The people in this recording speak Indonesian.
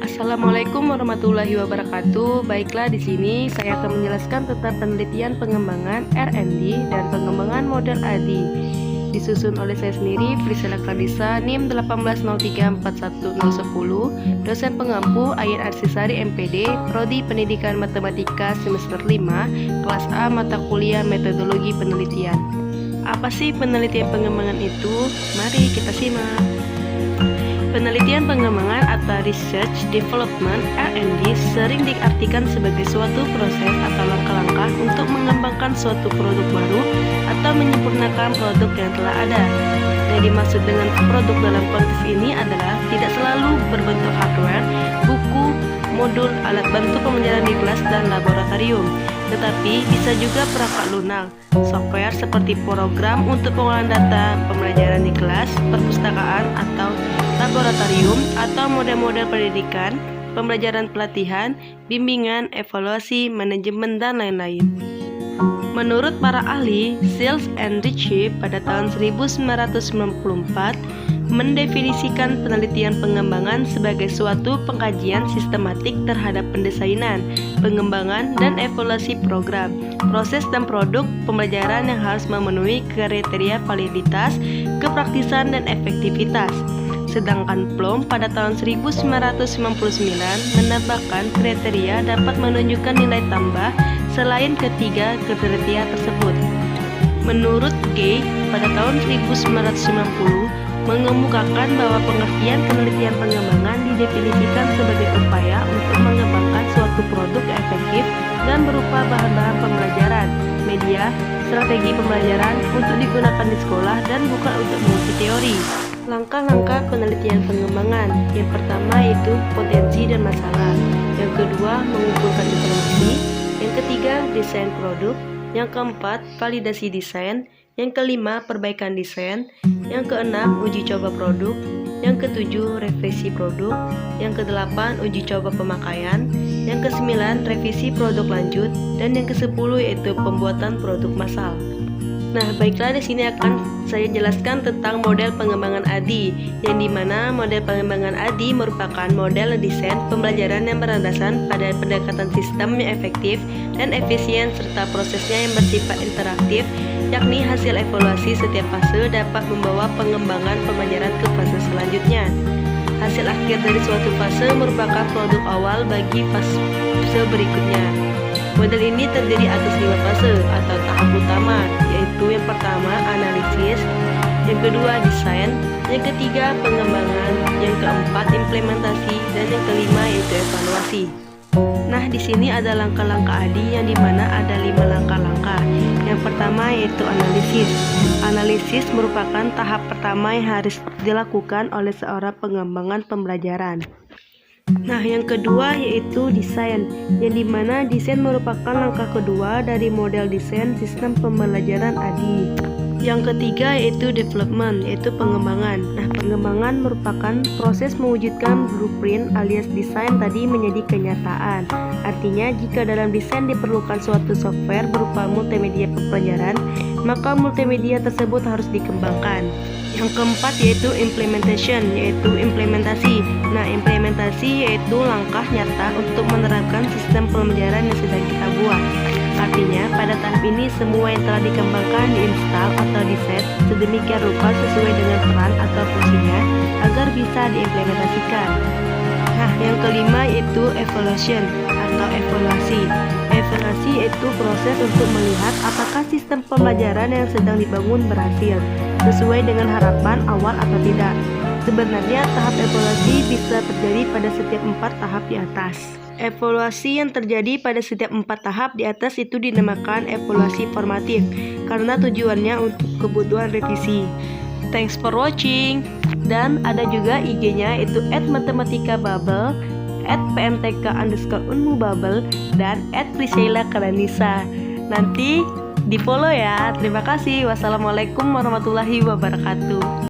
Assalamualaikum warahmatullahi wabarakatuh. Baiklah, di sini saya akan menjelaskan tentang penelitian pengembangan R&D dan pengembangan model AD. Disusun oleh saya sendiri, Priscilla Kardisa, NIM 180341010, dosen pengampu Ayin Arsisari MPD, Prodi Pendidikan Matematika semester 5, kelas A mata kuliah Metodologi Penelitian. Apa sih penelitian pengembangan itu? Mari kita simak. Penelitian pengembangan atau research development R&D sering diartikan sebagai suatu proses atau langkah-langkah untuk mengembangkan suatu produk baru atau menyempurnakan produk yang telah ada. Yang dimaksud dengan produk dalam konteks ini adalah tidak selalu berbentuk hardware, buku, modul, alat bantu pembelajaran di kelas dan laboratorium, tetapi bisa juga perangkat lunak, software seperti program untuk pengolahan data, pembelajaran di kelas, perpustakaan atau laboratorium, atau model-model pendidikan, pembelajaran pelatihan, bimbingan, evaluasi, manajemen, dan lain-lain. Menurut para ahli, Shields and Ritchie pada tahun 1994 mendefinisikan penelitian pengembangan sebagai suatu pengkajian sistematik terhadap pendesainan, pengembangan, dan evaluasi program, proses dan produk pembelajaran yang harus memenuhi kriteria validitas, kepraktisan, dan efektivitas. Sedangkan Bloom pada tahun 1999 menambahkan kriteria dapat menunjukkan nilai tambah selain ketiga kriteria tersebut. Menurut Gay pada tahun 1990 mengemukakan bahwa pengertian penelitian pengembangan didefinisikan sebagai upaya untuk mengembangkan suatu produk yang efektif dan berupa bahan-bahan pembelajaran, media, strategi pembelajaran untuk digunakan di sekolah dan bukan untuk menguji teori. Langkah-langkah penelitian pengembangan. Yang pertama yaitu potensi dan masalah. Yang kedua, mengumpulkan informasi. Yang ketiga, desain produk. Yang keempat, validasi desain. Yang kelima, perbaikan desain. Yang keenam, uji coba produk. Yang ketujuh, revisi produk. Yang kedelapan, uji coba pemakaian. Yang kesembilan, revisi produk lanjut. Dan yang kesepuluh yaitu pembuatan produk massal. Nah, baiklah, di sini akan saya jelaskan tentang model pengembangan ADI, yang dimana model pengembangan ADI merupakan model desain pembelajaran yang berlandaskan pada pendekatan sistem yang efektif dan efisien serta prosesnya yang bersifat interaktif, yakni hasil evaluasi setiap fase dapat membawa pengembangan pembelajaran ke fase selanjutnya. Hasil akhir dari suatu fase merupakan produk awal bagi fase berikutnya. Model ini terdiri atas 5 fase atau tahap utama, yaitu yang pertama analisis, yang kedua desain, yang ketiga pengembangan, yang keempat implementasi, dan yang kelima yaitu evaluasi. Nah, di sini ada langkah-langkah ADI yang dimana ada 5 langkah-langkah. Yang pertama yaitu analisis. Analisis merupakan tahap pertama yang harus dilakukan oleh seorang pengembangan pembelajaran. Nah, yang kedua yaitu desain, yang dimana desain merupakan langkah kedua dari model desain sistem pembelajaran ADI. Yang ketiga yaitu development, yaitu pengembangan. Nah, pengembangan merupakan proses mewujudkan blueprint alias desain tadi menjadi kenyataan. Artinya, jika dalam desain diperlukan suatu software berupa multimedia pembelajaran, maka multimedia tersebut harus dikembangkan. Yang keempat yaitu implementation, yaitu implementasi. Nah, implementasi yaitu langkah nyata untuk menerapkan sistem pembelajaran yang sedang kita buat. Artinya, pada tahap ini semua yang telah dikembangkan diinstal atau diset sedemikian rupa sesuai dengan peran atau fungsinya agar bisa diimplementasikan. Nah, yang kelima yaitu evaluation atau evaluasi. Evaluasi yaitu proses untuk melihat apakah sistem pembelajaran yang sedang dibangun berhasil sesuai dengan harapan awal atau tidak. Sebenarnya tahap evaluasi bisa terjadi pada setiap 4 tahap di atas. Evaluasi yang terjadi pada setiap 4 tahap di atas itu dinamakan evaluasi formatif karena tujuannya untuk kebutuhan revisi. Thanks for watching. Dan ada juga IG-nya yaitu @matematikabubble, @pmtk_unmububble, dan @priscilla Kardisa. Nanti di follow ya. Terima kasih. Wassalamualaikum warahmatullahi wabarakatuh.